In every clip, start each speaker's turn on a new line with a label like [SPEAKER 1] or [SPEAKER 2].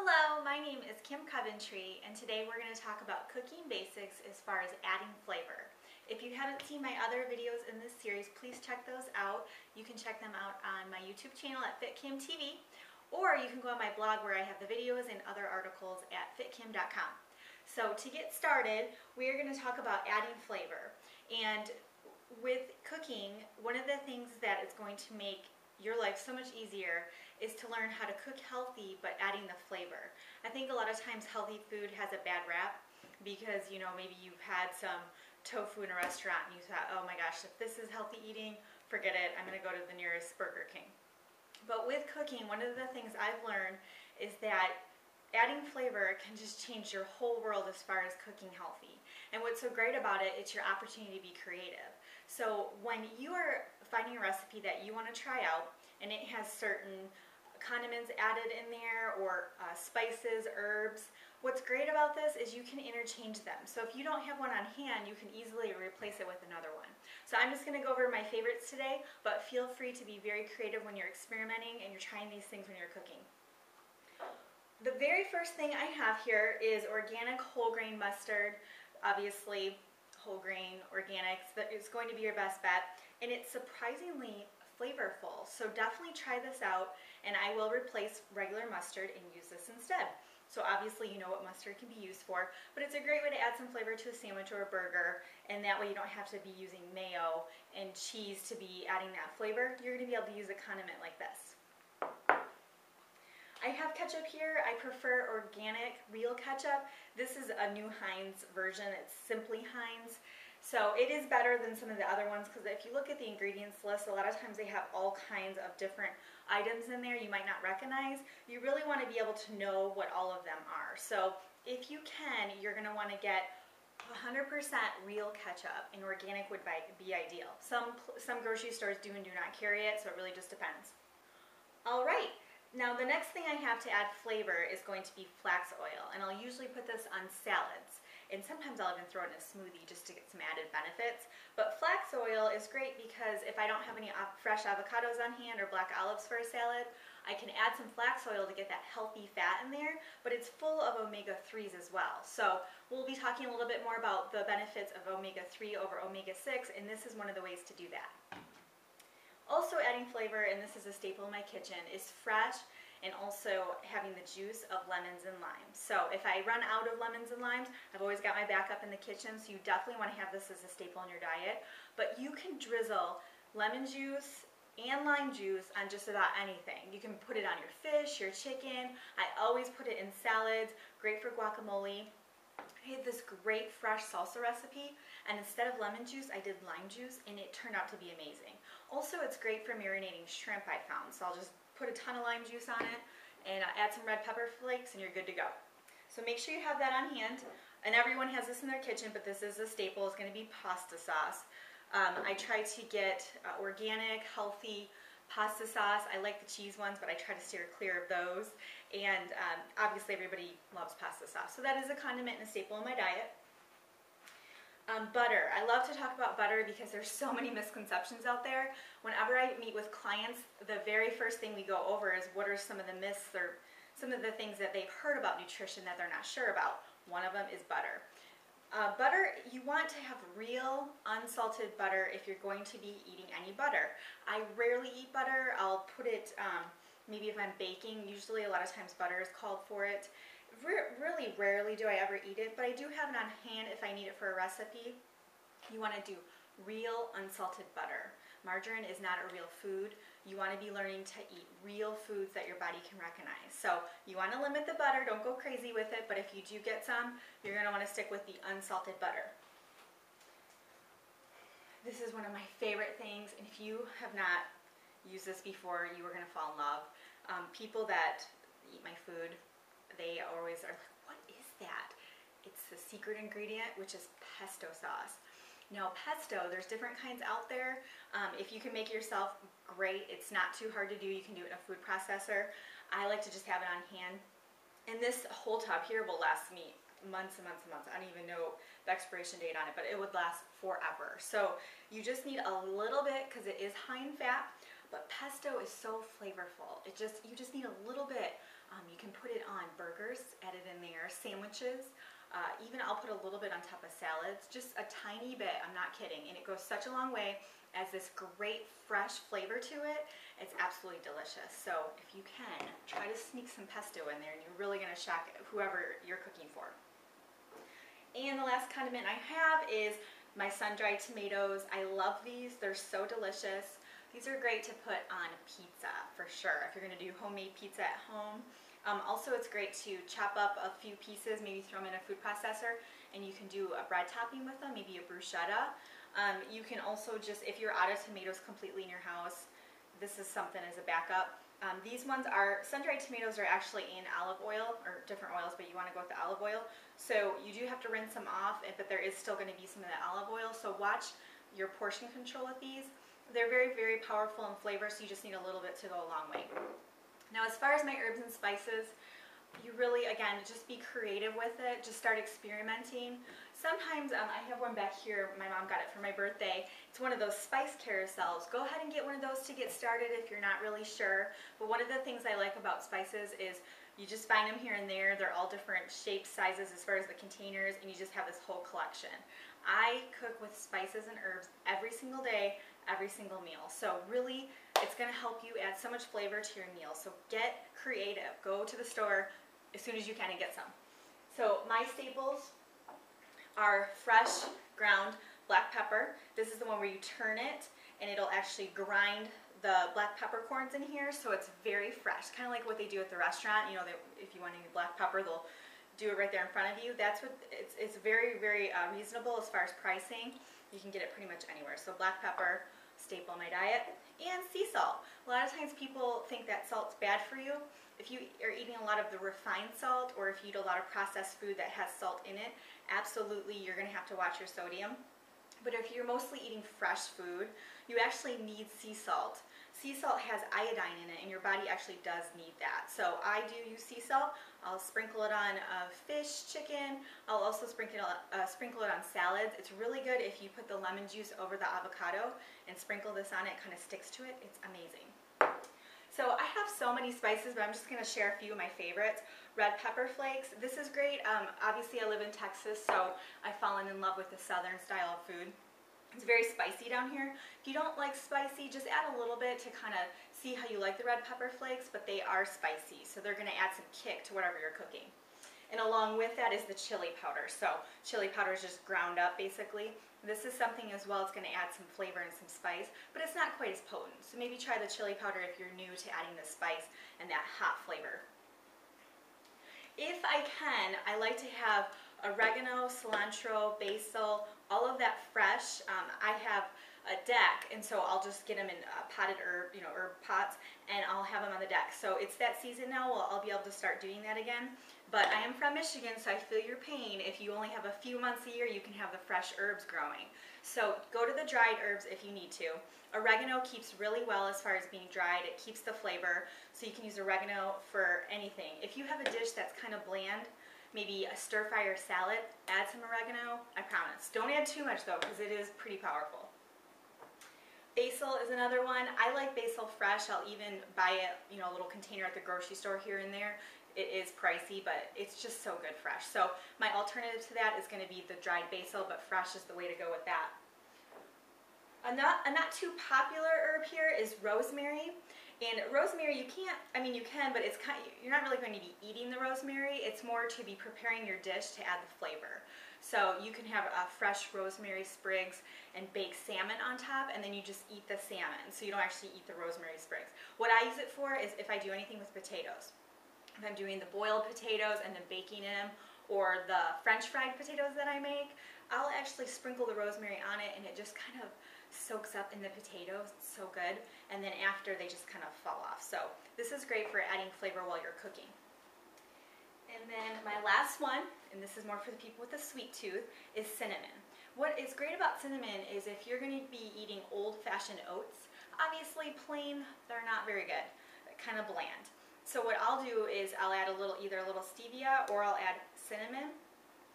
[SPEAKER 1] Hello, my name is Kim Coventry, and today we're going to talk about cooking basics as far as adding flavor. If you haven't seen my other videos in this series, please check those out. You can check them out on my YouTube channel at FitKimTV, or you can go on my blog where I have the videos and other articles at fitkim.com. So to get started, we are going to talk about adding flavor. And with cooking, one of the things that is going to make your life so much easier is to learn how to cook healthy but adding the flavor. I think a lot of times healthy food has a bad rap because, you know, maybe you've had some tofu in a restaurant and you thought, oh my gosh, if this is healthy eating, forget it, I'm going to go to the nearest Burger King. But with cooking, one of the things I've learned is that adding flavor can just change your whole world as far as cooking healthy. And what's so great about it, it's your opportunity to be creative. So when you are finding a recipe that you want to try out and it has certain condiments added in there or spices, herbs, what's great about this is you can interchange them. So if you don't have one on hand, you can easily replace it with another one. So I'm just going to go over my favorites today, but feel free to be very creative when you're experimenting and you're trying these things when you're cooking. The very first thing I have here is organic whole grain mustard. Obviously, whole grain, organic, it's going to be your best bet, and it's surprisingly flavorful. So definitely try this out, and I will replace regular mustard and use this instead. So obviously you know what mustard can be used for, but it's a great way to add some flavor to a sandwich or a burger, and that way you don't have to be using mayo and cheese to be adding that flavor. You're going to be able to use a condiment like this. I have ketchup here. I prefer organic, real ketchup. This is a new Heinz version. It's simply Heinz. So it is better than some of the other ones because if you look at the ingredients list, a lot of times they have all kinds of different items in there you might not recognize. You really want to be able to know what all of them are. So if you can, you're going to want to get 100% real ketchup, and organic would be ideal. Some grocery stores do and do not carry it, so it really just depends. All right. Now the next thing I have to add flavor is going to be flax oil, and I'll usually put this on salads, and sometimes I'll even throw it in a smoothie just to get some added benefits. But flax oil is great because if I don't have any fresh avocados on hand or black olives for a salad, I can add some flax oil to get that healthy fat in there, but it's full of omega-3s as well. So we'll be talking a little bit more about the benefits of omega-3 over omega-6, and this is one of the ways to do that. Also adding flavor, and this is a staple in my kitchen, is fresh and also having the juice of lemons and limes. So if I run out of lemons and limes, I've always got my backup in the kitchen, so you definitely want to have this as a staple in your diet. But you can drizzle lemon juice and lime juice on just about anything. You can put it on your fish, your chicken. I always put it in salads, great for guacamole. I had this great fresh salsa recipe, and instead of lemon juice, I did lime juice, and it turned out to be amazing. Also, it's great for marinating shrimp, I found. So I'll just put a ton of lime juice on it and add some red pepper flakes, and you're good to go. So make sure you have that on hand. And everyone has this in their kitchen, but this is a staple. It's going to be pasta sauce. I try to get organic, healthy pasta sauce. I like the cheese ones, but I try to steer clear of those. And obviously everybody loves pasta sauce. So that is a condiment and a staple in my diet. Butter. I love to talk about butter because there's so many misconceptions out there. Whenever I meet with clients, the very first thing we go over is what are some of the myths or some of the things that they've heard about nutrition that they're not sure about. One of them is butter. Butter, you want to have real unsalted butter if you're going to be eating any butter. I rarely eat butter. I'll put it, maybe if I'm baking, usually a lot of times butter is called for it. Really rarely do I ever eat it, but I do have it on hand if I need it for a recipe. You want to do real unsalted butter. Margarine is not a real food. You want to be learning to eat real foods that your body can recognize. So you want to limit the butter, don't go crazy with it, but if you do get some, you're going to want to stick with the unsalted butter. This is one of my favorite things, and if you have not used this before, you are going to fall in love. People that eat my food, they always are like, what is that? It's the secret ingredient, which is pesto sauce. Now pesto, there's different kinds out there. If you can make it yourself, great. It's not too hard to do. You can do it in a food processor. I like to just have it on hand. And this whole tub here will last me months and months and months. I don't even know the expiration date on it, but it would last forever. So you just need a little bit because it is high in fat. but pesto is so flavorful. You just need a little bit. You can put it on burgers, add it in there, sandwiches. Even I'll put a little bit on top of salads, just a tiny bit, I'm not kidding, and it goes such a long way as this great fresh flavor to it. It's absolutely delicious. So if you can, try to sneak some pesto in there and you're really going to shock whoever you're cooking for. And the last condiment I have is my sun-dried tomatoes. I love these, they're so delicious. These are great to put on pizza for sure, if you're going to do homemade pizza at home. Also, it's great to chop up a few pieces, maybe throw them in a food processor, and you can do a bread topping with them, maybe a bruschetta. You can also just, if you're out of tomatoes completely in your house, this is something as a backup. These ones are, sun-dried tomatoes are actually in olive oil, or different oils, but you want to go with the olive oil. So you do have to rinse them off, but there is still going to be some of that olive oil, so watch your portion control with these. They're very, very powerful in flavor, so you just need a little bit to go a long way. Now, as far as my herbs and spices, you really, again, just be creative with it. Just start experimenting. Sometimes, I have one back here. My mom got it for my birthday. It's one of those spice carousels. Go ahead and get one of those to get started if you're not really sure. But one of the things I like about spices is you just find them here and there. They're all different shapes, sizes as far as the containers, and you just have this whole collection. I cook with spices and herbs every single day, every single meal. So really, it's going to help you add so much flavor to your meal. So get creative. Go to the store as soon as you can and get some. So my staples are fresh ground black pepper. This is the one where you turn it and it'll actually grind the black peppercorns in here, so it's very fresh. Kind of like what they do at the restaurant. You know, if you want any black pepper, they'll do it right there in front of you. That's what it's very, very reasonable as far as pricing. You can get it pretty much anywhere. So black pepper, staple in my diet, and sea salt. A lot of times people think that salt's bad for you. If you are eating a lot of the refined salt, or if you eat a lot of processed food that has salt in it, absolutely you're going to have to watch your sodium. But if you're mostly eating fresh food, you actually need sea salt. Sea salt has iodine in it, and your body actually does need that. So I do use sea salt. I'll sprinkle it on fish, chicken. I'll also sprinkle it on salads. It's really good if you put the lemon juice over the avocado and sprinkle this on it. It kind of sticks to it. It's amazing. So I have so many spices, but I'm just going to share a few of my favorites. Red pepper flakes. This is great. Obviously, I live in Texas, so I've fallen in love with the southern style of food. It's very spicy down here. If you don't like spicy, just add a little bit to kind of see how you like the red pepper flakes, but they are spicy, so they're going to add some kick to whatever you're cooking. And along with that is the chili powder. So chili powder is just ground up, basically. This is something as well, it's going to add some flavor and some spice, but it's not quite as potent. So maybe try the chili powder if you're new to adding the spice and that hot flavor. If I can, I like to have oregano, cilantro, basil, all of that fresh. I have a deck, and so I'll just get them in potted herb, herb pots, and I'll have them on the deck. So it's that season now. Well, I'll be able to start doing that again. But I am from Michigan, so I feel your pain. If you only have a few months a year, you can have the fresh herbs growing. So go to the dried herbs if you need to. Oregano keeps really well as far as being dried. It keeps the flavor, so you can use oregano for anything. If you have a dish that's kind of bland, maybe a stir fry or salad, add some oregano, I promise. Don't add too much though, because it is pretty powerful. Basil is another one. I like basil fresh. I'll even buy it, a little container at the grocery store here and there. It is pricey, but it's just so good fresh. So my alternative to that is going to be the dried basil, but fresh is the way to go with that. A not too popular herb here is rosemary. And rosemary, you can, but it's you're not really going to be eating the rosemary. It's more to be preparing your dish to add the flavor. So you can have fresh rosemary sprigs and bake salmon on top, and then you just eat the salmon. So you don't actually eat the rosemary sprigs. What I use it for is if I do anything with potatoes. If I'm doing the boiled potatoes and then baking them, or the French fried potatoes that I make, I'll actually sprinkle the rosemary on it, and it just kind of soaks up in the potatoes. It's so good. And then after, they just kind of fall off. So this is great for adding flavor while you're cooking. And then my last one, and this is more for the people with a sweet tooth, is cinnamon. What is great about cinnamon is if you're going to be eating old-fashioned oats, obviously plain, they're not very good. They're kind of bland. So what I'll do is I'll add either a little stevia, or I'll add cinnamon.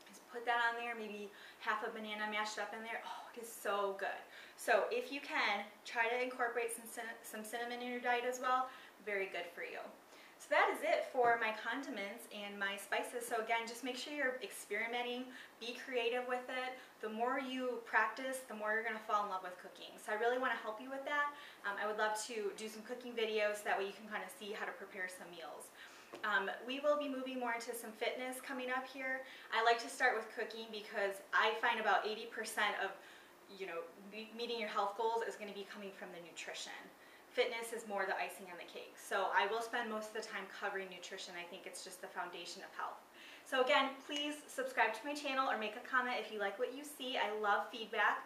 [SPEAKER 1] Just put that on there, maybe half a banana mashed up in there. Oh, it is so good. So if you can, try to incorporate some cinnamon in your diet as well. Very good for you. So that is it for my condiments and my spices. So again, just make sure you're experimenting, be creative with it. The more you practice, the more you're going to fall in love with cooking. So I really want to help you with that. I would love to do some cooking videos, that way you can kind of see how to prepare some meals. We will be moving more into some fitness coming up here. I like to start with cooking because I find about 80% of, meeting your health goals is going to be coming from the nutrition. Fitness is more the icing on the cake. So I will spend most of the time covering nutrition. I think it's just the foundation of health. So again, please subscribe to my channel or make a comment if you like what you see. I love feedback.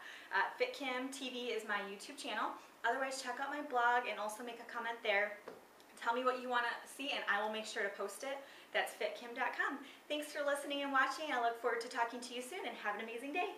[SPEAKER 1] FitKim TV is my YouTube channel. Otherwise, check out my blog and also make a comment there. Tell me what you want to see and I will make sure to post it. That's fitkim.com. Thanks for listening and watching. I look forward to talking to you soon, and have an amazing day.